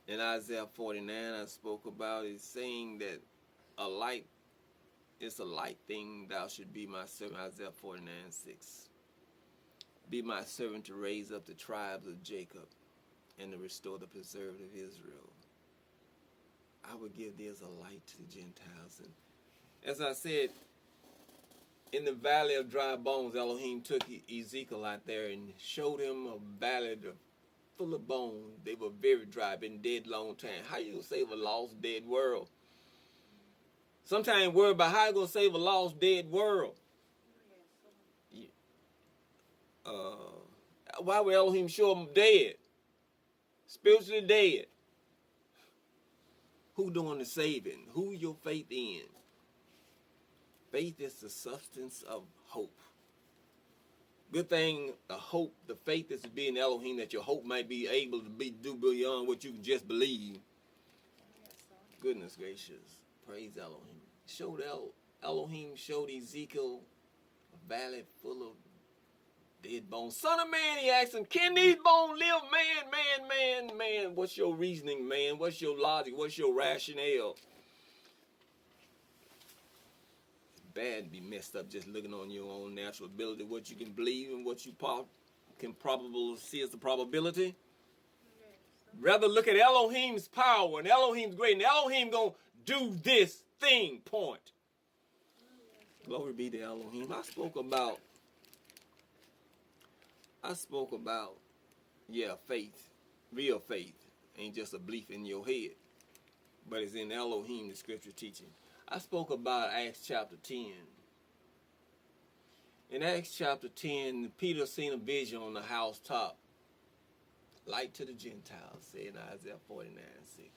In Isaiah 49, I spoke about is saying that a light, it's a light thing, thou should be my servant. Isaiah 49:6. Be my servant to raise up the tribes of Jacob and to restore the preserved of Israel. I would give thee as a light to the Gentiles. And as I said, in the valley of dry bones, Elohim took Ezekiel out there and showed him a valley full of bones. They were very dry, been dead long time. How you gonna save a lost, dead world? Sometimes worry about how you gonna save a lost, dead world. Why would Elohim show them dead? Spiritually dead. Who doing the saving? Who your faith in? Faith is the substance of hope. Good thing, the hope, the faith is to be in Elohim, that your hope might be able to do beyond what you can just believe. Goodness gracious. Praise Elohim. Elohim showed Ezekiel a valley full of dead bones. Son of man, he asked him, can these bones live? Man. What's your reasoning, man? What's your logic? What's your rationale? Bad to be messed up just looking on your own natural ability, what you can believe and what you can probably see as the probability. Rather look at Elohim's power and Elohim's great, and Elohim gonna do this thing, point. Glory be to Elohim. I spoke about faith, real faith, ain't just a belief in your head, but it's in Elohim, the scripture teaching. I spoke about Acts chapter 10. In Acts chapter 10, Peter seen a vision on the housetop. Light to the Gentiles, said in Isaiah 49:6.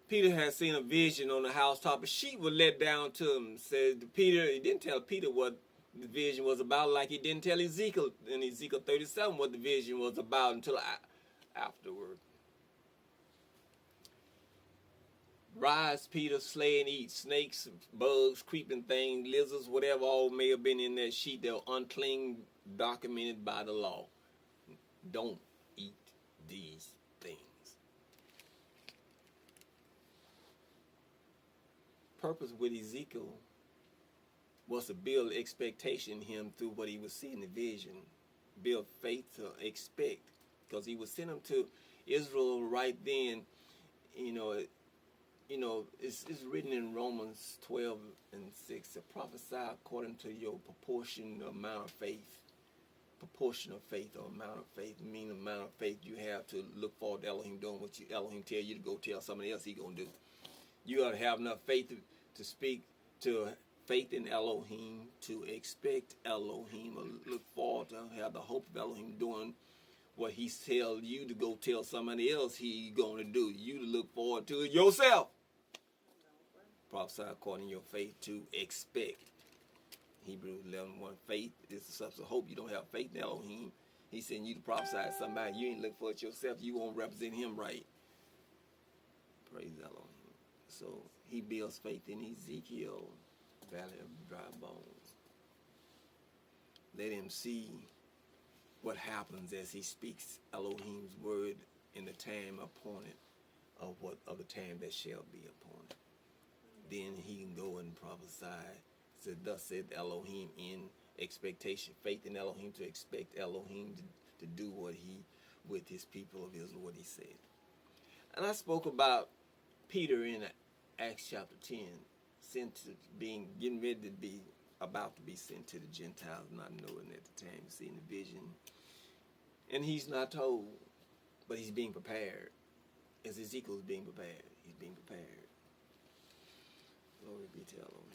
Peter had seen a vision on the housetop. A sheep was let down to him. Said Peter, he didn't tell Peter what the vision was about, like he didn't tell Ezekiel in Ezekiel 37 what the vision was about until afterward. Rise, Peter, slay and eat snakes, bugs, creeping things, lizards, whatever all may have been in that sheet. They're unclean, documented by the law. Don't eat these things. Purpose with Ezekiel was to build expectation in him through what he was seeing in the vision. Build faith to expect. Because he was sending them to Israel right then. It's written in Romans 12:6 to prophesy according to your proportional amount of faith. Proportional faith or amount of faith, meaning the amount of faith you have to look forward to Elohim doing what Elohim tell you to go tell somebody else he gonna do. You ought to have enough faith to speak to faith in Elohim, to expect Elohim, or look forward to have the hope of Elohim doing what he tell you to go tell somebody else he gonna do. You to look forward to it yourself. Prophesy according to your faith to expect. Hebrews 11:1. Faith is the substance of hope. You don't have faith in Elohim. He's sending you to prophesy to somebody. You ain't looking for it yourself. You won't represent him right. Praise Elohim. So he builds faith in Ezekiel, valley of dry bones. Let him see what happens as he speaks Elohim's word in the time appointed of the time that shall be appointed. Then he can go and prophesy. Said, thus said Elohim, in expectation, faith in Elohim, to expect Elohim to do what he, with his people of Israel, what he said. And I spoke about Peter in Acts chapter 10, getting ready to be, about to be sent to the Gentiles, not knowing at the time, seeing the vision. And he's not told, but he's being prepared. As Ezekiel's being prepared, he's being prepared. Glory be to Elohim.